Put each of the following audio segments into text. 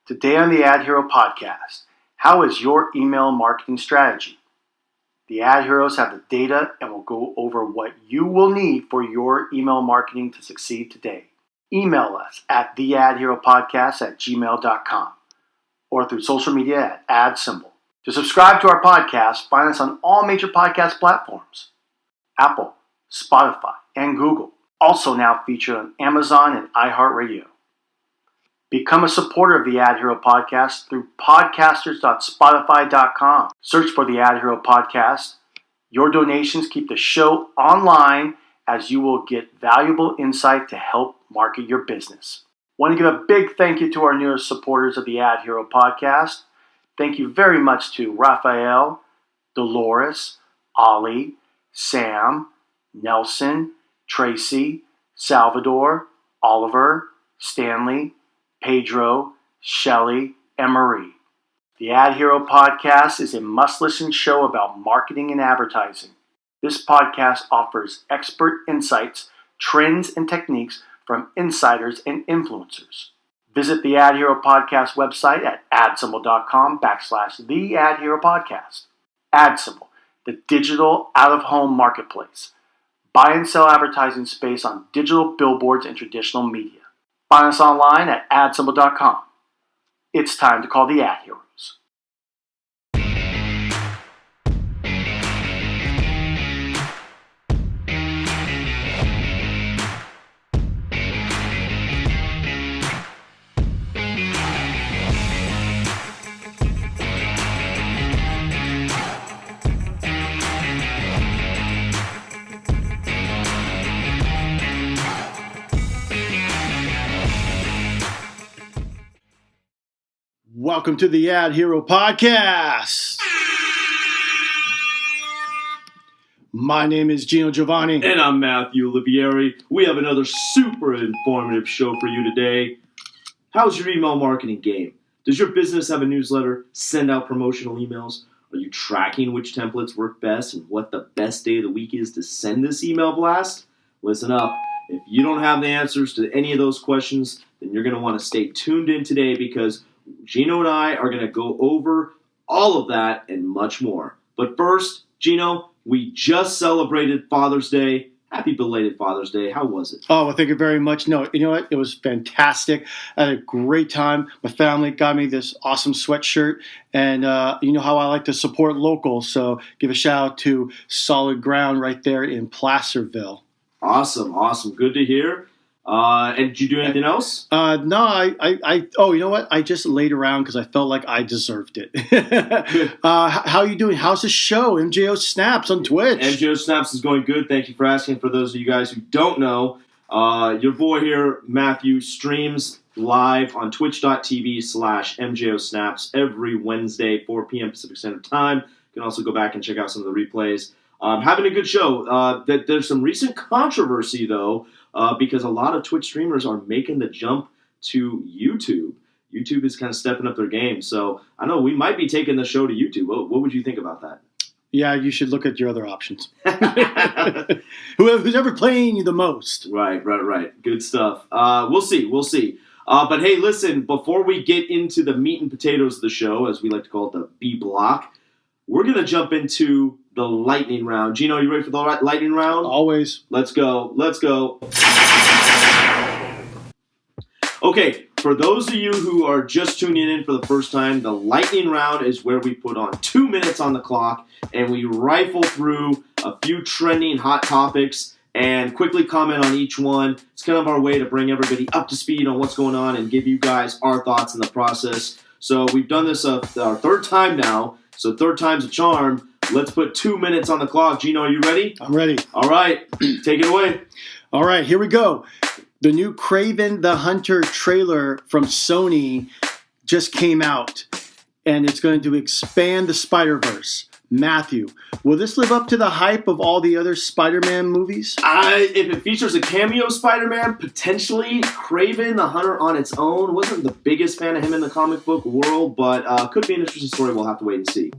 Today on the AdHero Podcast, how is your email marketing strategy? The AdHeroes have the data and will go over what you will need for your email marketing to succeed today. Email us at theadheropodcast@gmail.com or through social media at AdSemble. To subscribe to our podcast, find us on all major podcast platforms: Apple, Spotify, and Google. Also now featured on Amazon and iHeartRadio. Become a supporter of the AdHero Podcast through podcasters.spotify.com. Search for the AdHero Podcast. Your donations keep the show online as you will get valuable insight to help market your business. Want to give a big thank you to our newest supporters of the AdHero Podcast. Thank you very much to Rafael, Delores, Ollie, Sam, Nelson, Tracey, Salvador, Oliver, Stanley, Pedro, Shelly, and Marie. The AdHero Podcast is a must-listen show about marketing and advertising. This podcast offers expert insights, trends, and techniques from insiders and influencers. Visit the AdHero Podcast website at AdSemble.com/The AdHero Podcast. AdSemble, the digital out-of-home marketplace. Buy and sell advertising space on digital billboards and traditional media. Find us online at AdSemble.com. It's time to call the AdHeroes. Welcome to the AdHero Podcast. My name is Gino Giovanni. And I'm Matthew Olivieri. We have another super informative show for you today. How's your email marketing game? Does your business have a newsletter? Send out promotional emails? Are you tracking which templates work best and what the best day of the week is to send this email blast? Listen up. If you don't have the answers to any of those questions, then you're going to want to stay tuned in today because Gino and I are going to go over all of that and much more. But first, Gino, we just celebrated Father's Day. Happy belated Father's Day. How was it? Oh, well, thank you very much. No, you know what? It was fantastic. I had a great time. My family got me this awesome sweatshirt. And you know how I like to support local. So give a shout out to Solid Ground right there in Placerville. Awesome. Good to hear. And did you do anything else? No, oh, you know what? I just laid around because I felt like I deserved it. How are you doing? How's the show? MJO Snaps on Twitch. MJO Snaps is going good. Thank you for asking. For those of you guys who don't know, your boy here, Matthew, streams live on twitch.tv/MJO Snaps every Wednesday, 4 p.m. Pacific Standard Time. You can also go back and check out some of the replays. Having a good show. There's some recent controversy, though, because a lot of Twitch streamers are making the jump to YouTube. YouTube is kind of stepping up their game. So I know we might be taking the show to YouTube. What would you think about that? Yeah, you should look at your other options. Who's ever playing you the most. Right. Good stuff. We'll see. But hey, listen, before we get into the meat and potatoes of the show, as we like to call it, the B block, we're going to jump into the lightning round. Gino, you ready for the lightning round? Always. Let's go. Okay, for those of you who are just tuning in for the first time, the lightning round is where we put on 2 minutes on the clock and we rifle through a few trending hot topics and quickly comment on each one. It's kind of our way to bring everybody up to speed on what's going on and give you guys our thoughts in the process. So we've done this our third time now, so third time's a charm. Let's put 2 minutes on the clock. Gino, are you ready? I'm ready. All right. Take it away. All right, here we go. The new Kraven the Hunter trailer from Sony just came out, and it's going to expand the Spider-Verse. Matthew, will this live up to the hype of all the other Spider-Man movies? If it features a cameo Spider-Man, potentially. Kraven the Hunter on its own. Wasn't the biggest fan of him in the comic book world, but could be an interesting story. We'll have to wait and see.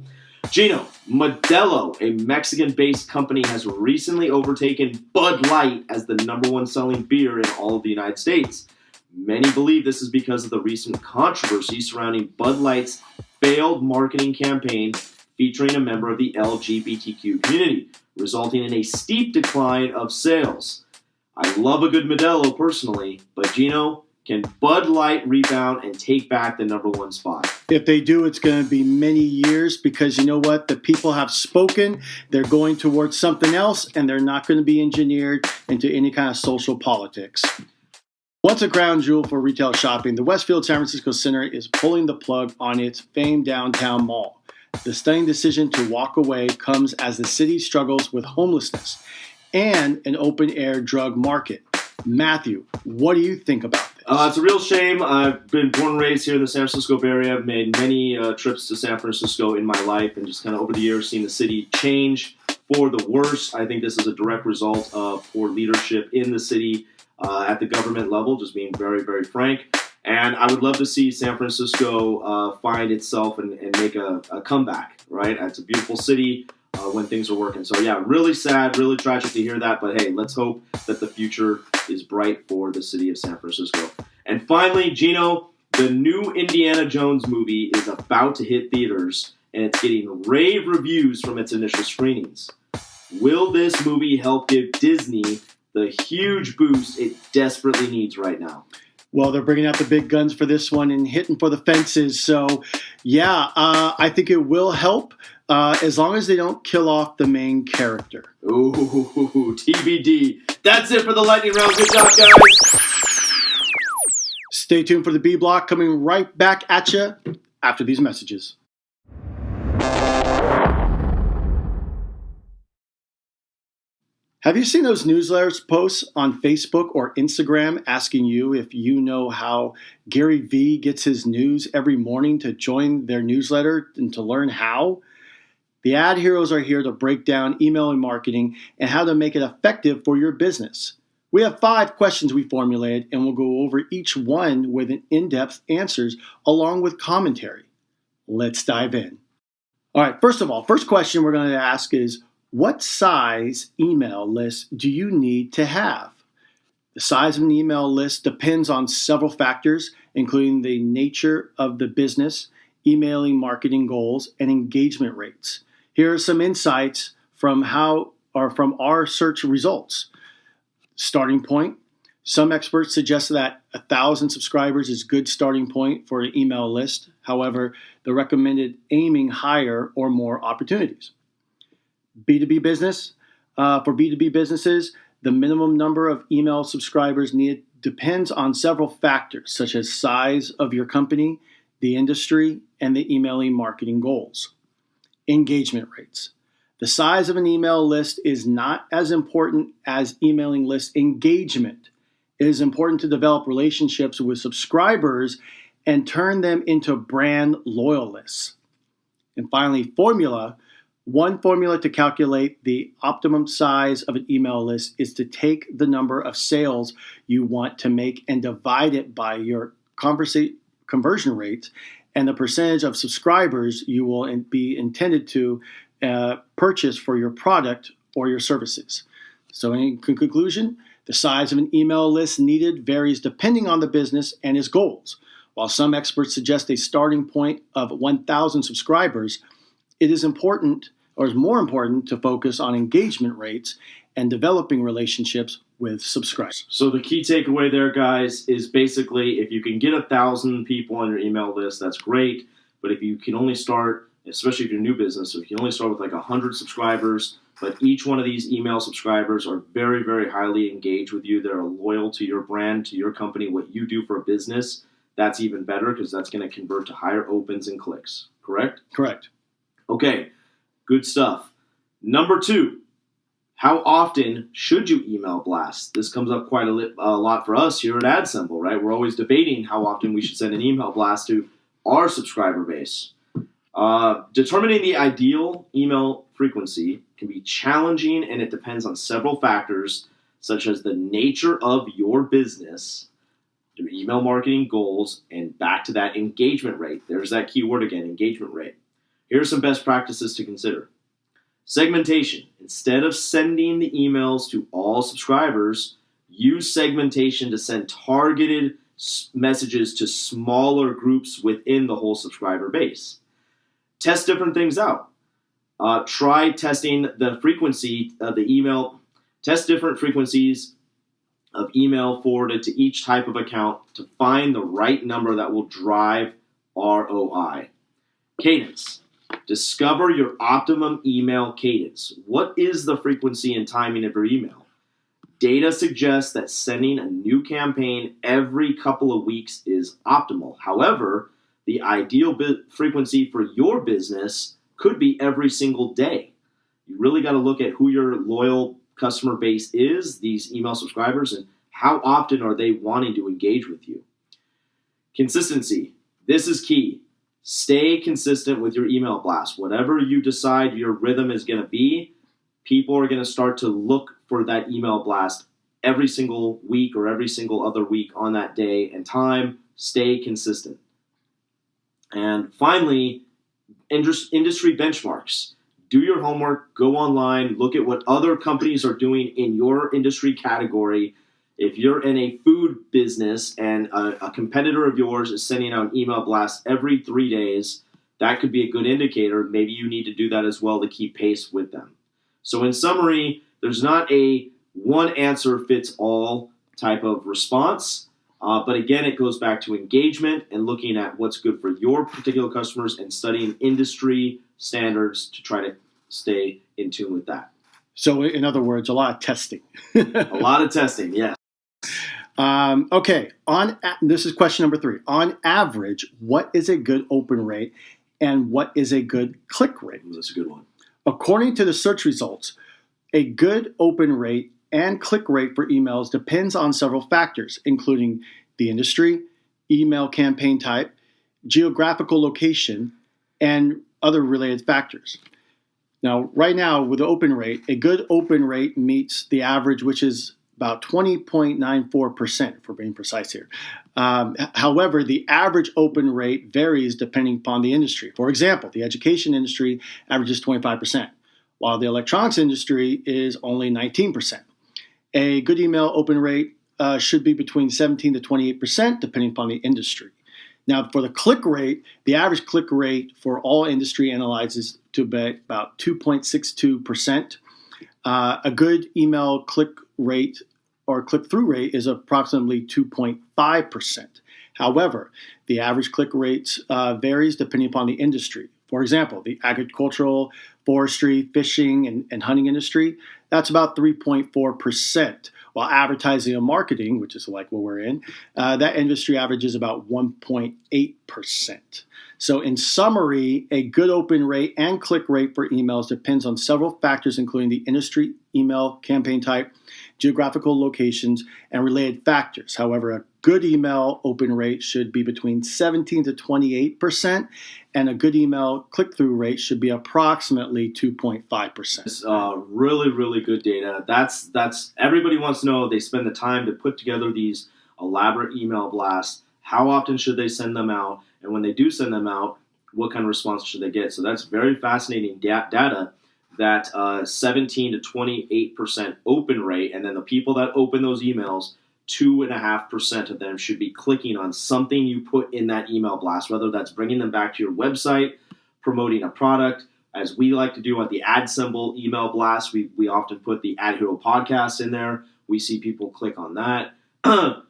Gino, Modelo, a Mexican-based company, has recently overtaken Bud Light as the #1 selling beer in all of the United States. Many believe this is because of the recent controversy surrounding Bud Light's failed marketing campaign featuring a member of the LGBTQ community, resulting in a steep decline of sales. I love a good Modelo personally, but Gino, can Bud Light rebound and take back the number one spot? If they do, it's going to be many years because you know what? The people have spoken. They're going towards something else, and they're not going to be engineered into any kind of social politics. Once a crown jewel for retail shopping, the Westfield San Francisco Center is pulling the plug on its famed downtown mall. The stunning decision to walk away comes as the city struggles with homelessness and an open-air drug market. Matthew, what do you think about this? It's a real shame. I've been born and raised here in the San Francisco Bay Area. I've made many trips to San Francisco in my life and just kind of over the years seen the city change for the worse. I think this is a direct result of poor leadership in the city at the government level, just being very, very frank. And I would love to see San Francisco find itself and make a comeback, right? It's a beautiful city when things are working. So, yeah, really sad, really tragic to hear that. But, hey, let's hope that the future is bright for the city of San Francisco. And finally, Gino, the new Indiana Jones movie is about to hit theaters, and it's getting rave reviews from its initial screenings. Will this movie help give Disney the huge boost it desperately needs right now? Well, they're bringing out the big guns for this one and hitting for the fences. So, yeah, I think it will help as long as they don't kill off the main character. Ooh, TBD. That's it for the lightning round. Good job, guys. Stay tuned for the B Block coming right back at you after these messages. Have you seen those newsletters posts on Facebook or Instagram asking you if you know how Gary Vee gets his news every morning to join their newsletter and to learn how? The Ad Heroes are here to break down email and marketing and how to make it effective for your business. We have 5 questions we formulated, and we'll go over each one with an in-depth answers along with commentary. Let's dive in. All right, first question we're going to ask is, what size email list do you need to have? The size of an email list depends on several factors, including the nature of the business, emailing marketing goals, and engagement rates. Here are some insights from our search results. Starting point. Some experts suggest that 1,000 subscribers is a good starting point for an email list. However, they're recommended aiming higher or more opportunities. B2B business. For B2B businesses, the minimum number of email subscribers needed depends on several factors, such as size of your company, the industry, and the emailing marketing goals. Engagement rates. The size of an email list is not as important as emailing list engagement. It is important to develop relationships with subscribers and turn them into brand loyalists. And finally, formula. One formula to calculate the optimum size of an email list is to take the number of sales you want to make and divide it by your conversion rate and the percentage of subscribers you will be intended to purchase for your product or your services. So in conclusion, the size of an email list needed varies depending on the business and its goals. While some experts suggest a starting point of 1,000 subscribers, it is important or is more important to focus on engagement rates and developing relationships with subscribers. So the key takeaway there, guys, is basically if you can get 1,000 people on your email list, that's great. But if you can only start, especially if you're a new business, so if you can only start with like 100 subscribers, but each one of these email subscribers are very, very highly engaged with you. They're loyal to your brand, to your company, what you do for a business. That's even better because that's going to convert to higher opens and clicks. Correct? Correct. Okay. Good stuff. Number 2, how often should you email blast? This comes up quite a lot for us here at AdSemble, right? We're always debating how often we should send an email blast to our subscriber base. Determining the ideal email frequency can be challenging, and it depends on several factors, such as the nature of your business, your email marketing goals, and back to that engagement rate. There's that key word again, engagement rate. Here are some best practices to consider. Segmentation. Instead of sending the emails to all subscribers, use segmentation to send targeted messages to smaller groups within the whole subscriber base. Test different things out. Try testing the frequency of the email. Test different frequencies of email forwarded to each type of account to find the right number that will drive ROI. Cadence. Discover your optimum email cadence. What is the frequency and timing of your email? Data suggests that sending a new campaign every couple of weeks is optimal. However, the ideal frequency for your business could be every single day. You really got to look at who your loyal customer base is, these email subscribers, and how often are they wanting to engage with you. Consistency. This is key. Stay consistent with your email blast. Whatever you decide your rhythm is going to be, people are going to start to look for that email blast every single week or every single other week on that day and time. Stay consistent. And finally, industry benchmarks. Do your homework, go online, look at what other companies are doing in your industry category. If you're in a food business and a competitor of yours is sending out an email blast every 3 days, that could be a good indicator. Maybe you need to do that as well to keep pace with them. So in summary, there's not a one answer fits all type of response. But again, it goes back to engagement and looking at what's good for your particular customers and studying industry standards to try to stay in tune with that. So in other words, a lot of testing. A lot of testing, yes. Okay, this is question number 3. On average, what is a good open rate and what is a good click rate? That's a good one. According to the search results, a good open rate and click rate for emails depends on several factors, including the industry, email campaign type, geographical location, and other related factors. Now, right now, with the open rate, a good open rate meets the average, which is about 20.94%, if we're being precise here. However, the average open rate varies depending upon the industry. For example, the education industry averages 25%, while the electronics industry is only 19%. A good email open rate should be between 17 to 28%, depending upon the industry. Now, for the click rate, the average click rate for all industry analyzes to be about 2.62%. A good email click rate or click-through rate is approximately 2.5%. However, the average click rates varies depending upon the industry. For example, the agricultural, forestry, fishing, and hunting industry, that's about 3.4%, while advertising and marketing, which is like what we're in, that industry average is about 1.8%. So in summary, a good open rate and click rate for emails depends on several factors, including the industry, email, campaign type, geographical locations, and related factors. However, a good email open rate should be between 17 to 28%, and a good email click-through rate should be approximately 2.5%. It's really, really good data. That's everybody wants to know. They spend the time to put together these elaborate email blasts. How often should they send them out? And when they do send them out, what kind of response should they get? So that's very fascinating data. That 17 to 28% open rate, and then the people that open those emails, 2.5% of them should be clicking on something you put in that email blast, whether that's bringing them back to your website, promoting a product, as we like to do at the AdSemble email blast. We often put the AdHero Podcast in there. We see people click on that.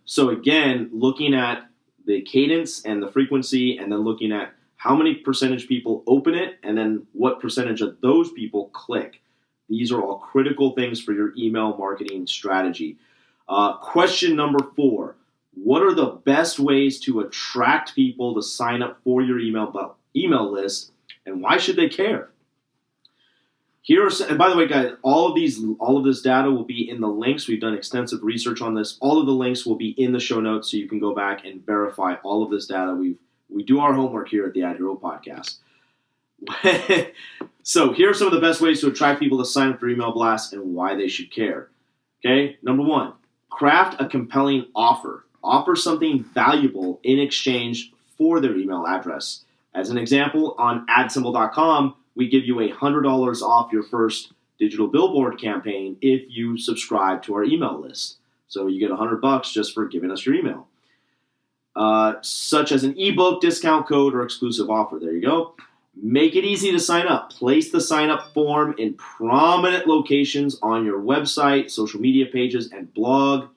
So again, looking at the cadence and the frequency, and then looking at how many percentage people open it, and then what percentage of those people click. These are all critical things for your email marketing strategy. Question number 4. What are the best ways to attract people to sign up for your email list, and why should they care? And by the way, guys, all of this data will be in the links. We've done extensive research on this. All of the links will be in the show notes, so you can go back and verify all of this data. We do our homework here at the AdHero Podcast. So here are some of the best ways to attract people to sign up for email blasts and why they should care. Okay, number 1, craft a compelling offer. Offer something valuable in exchange for their email address. As an example, on AdSemble.com, we give you $100 off your first digital billboard campaign if you subscribe to our email list. So you get $100 just for giving us your email. such as an ebook, discount code, or exclusive offer. There you go. Make it easy to sign up. Place the sign-up form in prominent locations on your website, social media pages, and blog.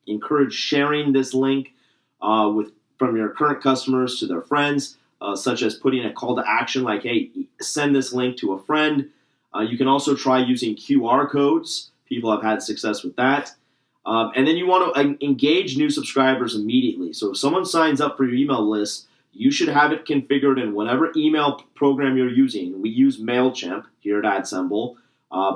Encourage sharing this link from your current customers to their friends, such as putting a call to action like, hey, send this link to a friend. You can also try using QR codes. People have had success with that. And then you want to engage new subscribers immediately. So if someone signs up for your email list, you should have it configured in whatever email program you're using. We use MailChimp here at AdSemble.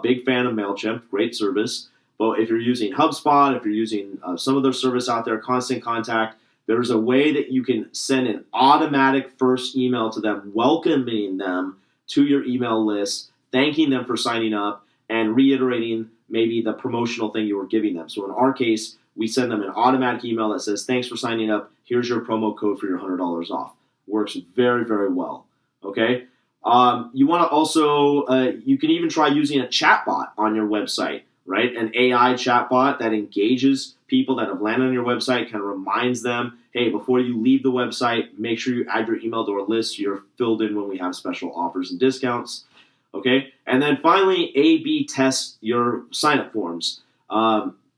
Big fan of MailChimp, great service. But if you're using HubSpot, if you're using some other service out there, Constant Contact, there's a way that you can send an automatic first email to them, welcoming them to your email list, thanking them for signing up, and reiterating maybe the promotional thing you were giving them. So in our case, we send them an automatic email that says, thanks for signing up. Here's your promo code for your $100 off. Works very, very well. Okay. You want to also, you can even try using a chatbot on your website, right? An AI chatbot that engages people that have landed on your website, kind of reminds them, hey, before you leave the website, make sure you add your email to our list. You're filled in when we have special offers and discounts. Okay. And then finally, A/B test your sign-up forms.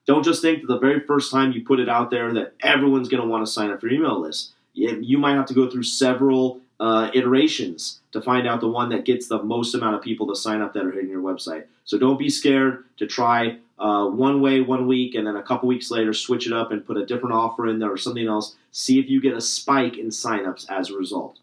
Don't just think that the very first time you put it out there that everyone's going to want to sign up for your email list. You might have to go through several iterations to find out the one that gets the most amount of people to sign up that are hitting your website. So don't be scared to try one way 1 week and then a couple weeks later switch it up and put a different offer in there or something else. See if you get a spike in signups as a result.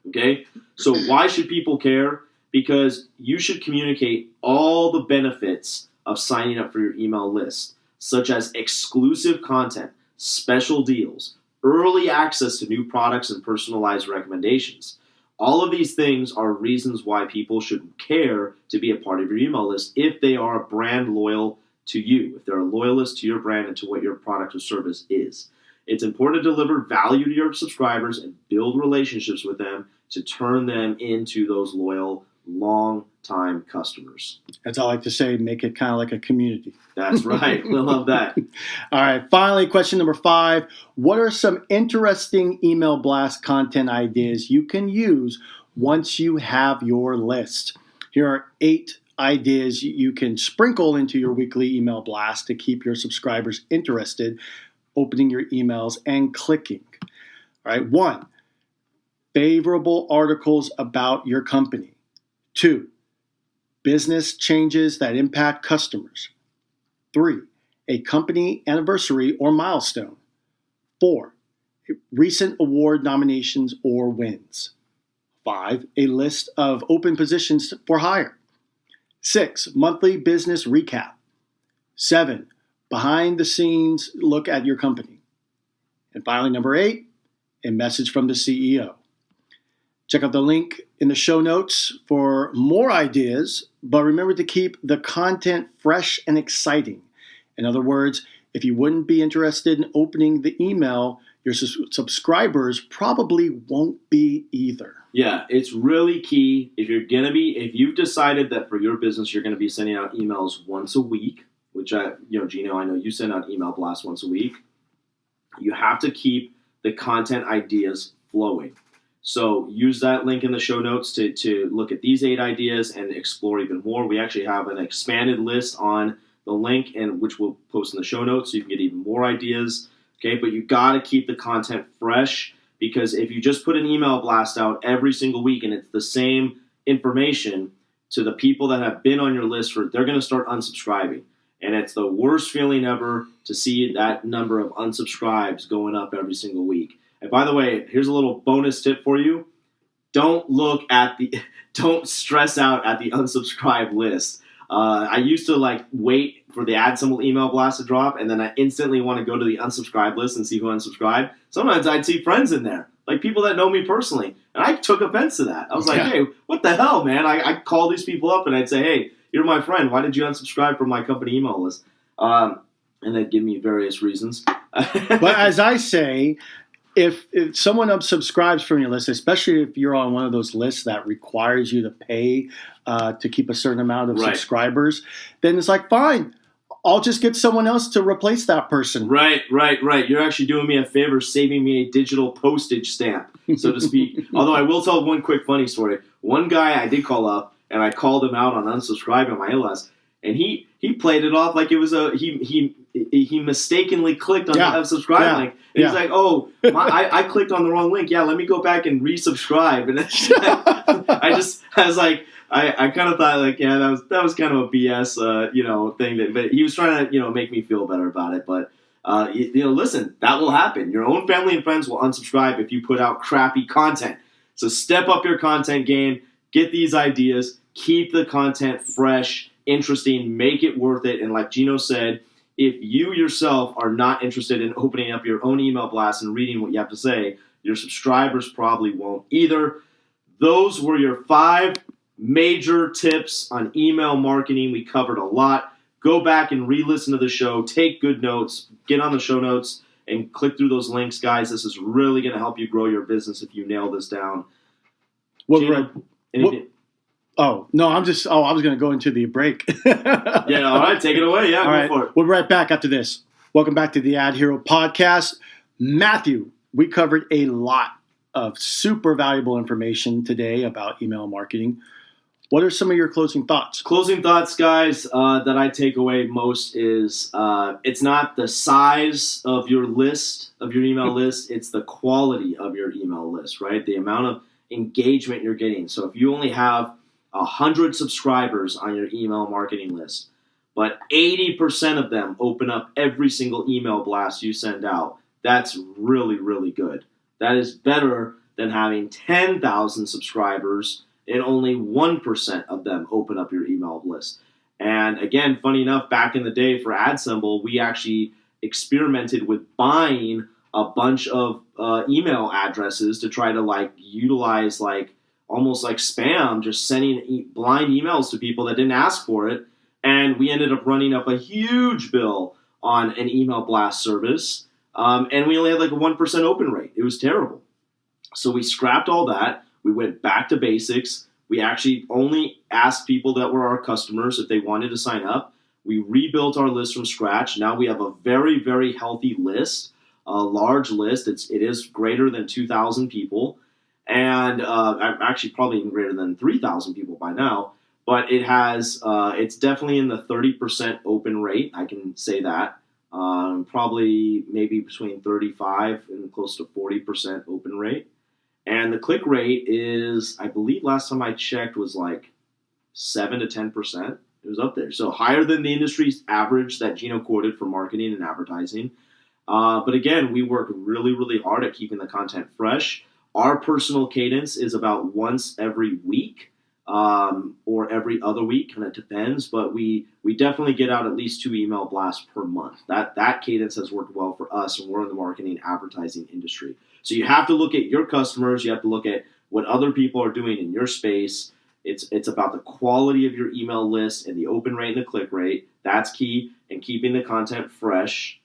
Okay? So why should people care? Because you should communicate all the benefits of signing up for your email list, such as exclusive content, special deals, early access to new products, and personalized recommendations. All of these things are reasons why people should care to be a part of your email list if they are a brand loyal to you, if they're a loyalist to your brand and to what your product or service is. It's important to deliver value to your subscribers and build relationships with them to turn them into those loyal, long-time customers. As I like to say, make it kind of like a community. That's right. We love that. All right. Finally, question number 5. What are some interesting email blast content ideas you can use once you have your list? Here are 8 ideas you can sprinkle into your weekly email blast to keep your subscribers interested, opening your emails and clicking. All right. 1, favorable articles about your company. 2, business changes that impact customers. 3, a company anniversary or milestone. 4, recent award nominations or wins. 5, a list of open positions for hire. 6, monthly business recap. 7, behind the scenes look at your company. And finally, number 8, a message from the CEO. Check out the link in the show notes for more ideas, but remember to keep the content fresh and exciting. In other words, if you wouldn't be interested in opening the email, your subscribers probably won't be either. Yeah, it's really key. If you've decided that for your business you're going to be sending out emails once a week, which Gino, I know you send out email blasts once a week. You have to keep the content ideas flowing. So use that link in the show notes to look at these 8 ideas and explore even more. We actually have an expanded list on the link, and which we'll post in the show notes so you can get even more ideas. Okay, but you got to keep the content fresh, because if you just put an email blast out every single week and it's the same information to the people that have been on your list, they're going to start unsubscribing. And it's the worst feeling ever to see that number of unsubscribes going up every single week. And by the way, here's a little bonus tip for you. Don't stress out at the unsubscribe list. I used to wait for the AdSemble email blast to drop, and then I instantly want to go to the unsubscribe list and see who unsubscribed. Sometimes I'd see friends in there, like people that know me personally, and I took offense to that. I was like, hey, what the hell, man? I call these people up and I'd say, hey, you're my friend. Why did you unsubscribe from my company email list? And they'd give me various reasons. But as I say, if someone unsubscribes from your list, especially if you're on one of those lists that requires you to pay to keep a certain amount of subscribers, then it's like, fine, I'll just get someone else to replace that person. Right. You're actually doing me a favor, saving me a digital postage stamp, so to speak. Although I will tell one quick funny story. One guy I did call up, and I called him out on unsubscribing my in-laws, and he played it off like it was he mistakenly clicked on the unsubscribe link. And he's like, "Oh, I clicked on the wrong link. Yeah, let me go back and resubscribe." And I was like, I kind of thought like, yeah, that was kind of a BS, thing. But he was trying to, make me feel better about it. But listen, that will happen. Your own family and friends will unsubscribe if you put out crappy content. So step up your content game. Get these ideas. Keep the content fresh, interesting. Make it worth it. And like Gino said, if you yourself are not interested in opening up your own email blast and reading what you have to say, your subscribers probably won't either. Those were your 5 major tips on email marketing. We covered a lot. Go back and re-listen to the show. Take good notes. Get on the show notes and click through those links, guys. This is really going to help you grow your business if you nail this down. I was going to go into the break. Yeah, all right, take it away. Yeah, all right. For it. We'll be right back after this. Welcome back to the AdHero Podcast. Matthew, we covered a lot of super valuable information today about email marketing. What are some of your closing thoughts? Closing thoughts, guys, that I take away most is it's not the size of your list, of your email list, it's the quality of your email list, right? The amount of engagement you're getting. So if you only have 100 subscribers on your email marketing list, but 80% of them open up every single email blast you send out, that's really, really good. That is better than having 10,000 subscribers and only 1% of them open up your email list. And again, funny enough, back in the day for AdSemble, we actually experimented with buying a bunch of email addresses to try to utilize almost like spam, just sending blind emails to people that didn't ask for it. And we ended up running up a huge bill on an email blast service. And we only had a 1% open rate. It was terrible. So we scrapped all that. We went back to basics. We actually only asked people that were our customers if they wanted to sign up. We rebuilt our list from scratch. Now we have a very, very healthy list, a large list. It is greater than 2,000 people. And actually probably even greater than 3,000 people by now. But it has, it's definitely in the 30% open rate. I can say that. Probably maybe between 35 and close to 40% open rate. And the click rate is, I believe last time I checked, was 7 to 10%. It was up there. So higher than the industry's average that Gino quoted for marketing and advertising. But again, we work really, really hard at keeping the content fresh. Our personal cadence is about once every week or every other week, kind of depends. But we definitely get out at least 2 email blasts per month. That cadence has worked well for us, and we're in the marketing and advertising industry. So you have to look at your customers. You have to look at what other people are doing in your space. It's about the quality of your email list and the open rate and the click rate. That's key. And keeping the content fresh,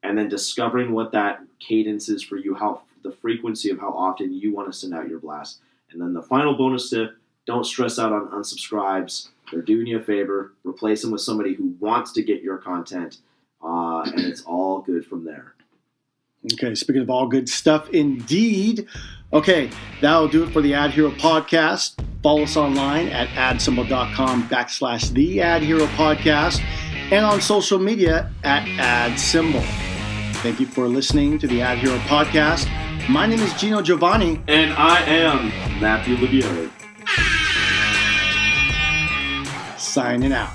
and then discovering what that cadence is for you, how the frequency of how often you want to send out your blast. And then the final bonus tip, don't stress out on unsubscribes. They're doing you a favor. Replace them with somebody who wants to get your content, and it's all good from there. Okay, speaking of all good stuff indeed. Okay, that'll do it for the AdHero Podcast. Follow us online at adsemble.com/the AdHero Podcast, and on social media at AdSemble. Thank you for listening to the AdHero Podcast. My name is Gino Giovanni. And I am Matthew Libieri. Signing out.